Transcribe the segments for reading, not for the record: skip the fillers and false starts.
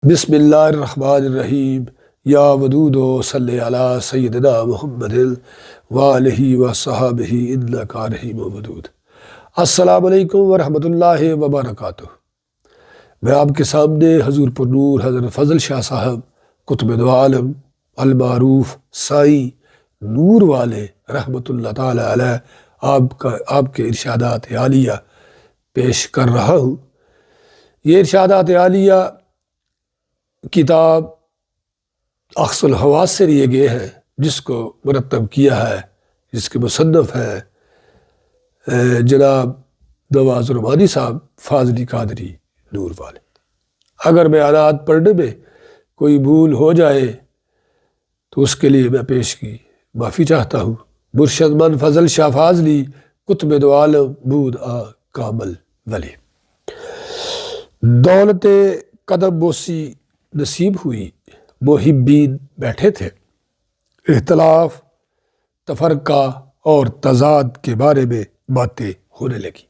بسم اللہ الرحمن الرحیم یا ودود صلی علی سیدنا محمد وآلہ وصحبہ انکا رحیم ودود۔ السلام علیکم ورحمۃ اللہ وبرکاتہ۔ میں آپ کے سامنے حضور پر نور حضرت فضل شاہ صاحب قطب دو عالم المعروف سائیں نور والے رحمۃ اللہ تعالی علیہ آپ کے ارشادات عالیہ پیش کر رہا ہوں۔ یہ ارشادات عالیہ کتاب اخص الحواس سے لیے گئے ہیں، جس کو مرتب کیا ہے، جس کے مصنف ہیں جناب نواز رحمانی صاحب فاضلی قادری نور والے۔ اگر بیانات پڑھنے میں کوئی بھول ہو جائے تو اس کے لیے میں پیش کی معافی چاہتا ہوں۔ مرشد من فضل شاہ فاضلی قطب دو عالم بود کامل ولی۔ دولت قدم بوسی نصیب ہوئی، محبین بیٹھے تھے، اختلاف تفرقہ اور تضاد کے بارے میں باتیں ہونے لگی۔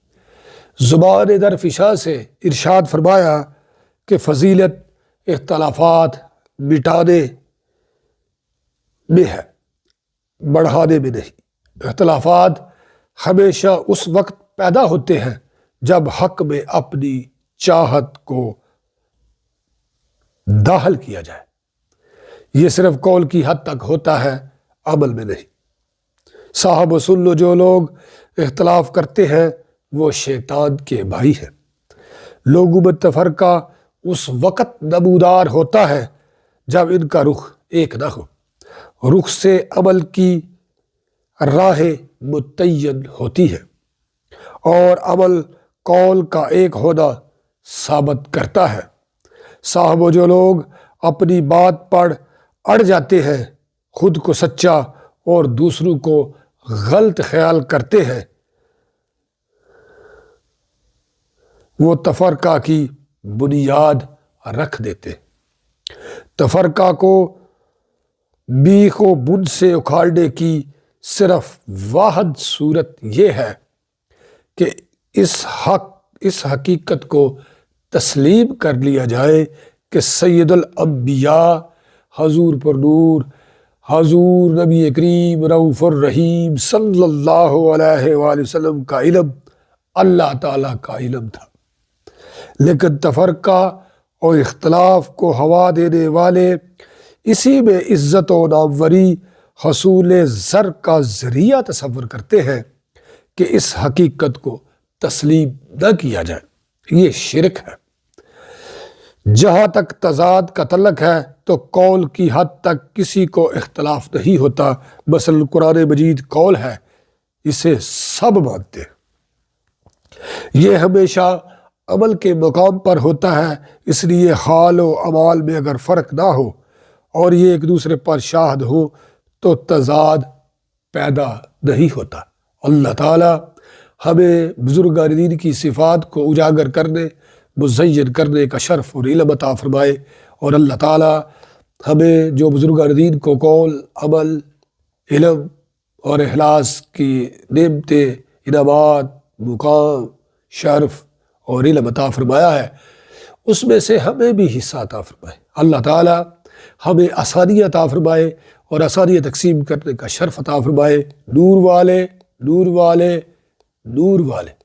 زبان در فشاں سے ارشاد فرمایا کہ فضیلت اختلافات مٹانے میں ہے، بڑھانے میں نہیں۔ اختلافات ہمیشہ اس وقت پیدا ہوتے ہیں جب حق میں اپنی چاہت کو داخل کیا جائے۔ یہ صرف قول کی حد تک ہوتا ہے، عمل میں نہیں۔ صاحب سن لو، جو لوگ اختلاف کرتے ہیں وہ شیطان کے بھائی ہیں۔ لوگوں میں تفرقہ اس وقت نمودار ہوتا ہے جب ان کا رخ ایک نہ ہو۔ رخ سے عمل کی راہ متعین ہوتی ہے اور عمل قول کا ایک ہونا ثابت کرتا ہے۔ صاحب جو لوگ اپنی بات پر اڑ جاتے ہیں، خود کو سچا اور دوسروں کو غلط خیال کرتے ہیں، وہ تفرقہ کی بنیاد رکھ دیتے۔ تفرقہ کو بیخ و بن سے اکھاڑنے کی صرف واحد صورت یہ ہے کہ اس حقیقت کو تسلیم کر لیا جائے کہ سید الانبیاء حضور پر نور حضور نبی کریم رؤوف الرحیم صلی اللہ علیہ وآلہ وسلم کا علم اللہ تعالیٰ کا علم تھا، لیکن تفرقہ اور اختلاف کو ہوا دینے والے اسی میں عزت و ناموری حصول زر کا ذریعہ تصور کرتے ہیں کہ اس حقیقت کو تسلیم نہ کیا جائے۔ یہ شرک ہے۔ جہاں تک تضاد کا تعلق ہے تو قول کی حد تک کسی کو اختلاف نہیں ہوتا۔ مثلا قرآن مجید قول ہے، اسے سب مانتے ہیں۔ یہ ہمیشہ عمل کے مقام پر ہوتا ہے، اس لیے حال و اعمال میں اگر فرق نہ ہو اور یہ ایک دوسرے پر شاہد ہو تو تضاد پیدا نہیں ہوتا۔ اللہ تعالیٰ ہمیں بزرگان دین کی صفات کو اجاگر کرنے، مزین کرنے کا شرف اور علم عطا فرمائے، اور اللہ تعالیٰ ہمیں جو بزرگان دین کو قول، عمل، علم اور اخلاص کی نعمتیں، انعامات، مقام، شرف اور علم عطا فرمایا ہے، اس میں سے ہمیں بھی حصہ عطا فرمائے۔ اللہ تعالیٰ ہمیں آسانی عطا فرمائے اور آسانی تقسیم کرنے کا شرف عطا فرمائے۔ نور والے، نور والے، نور والے۔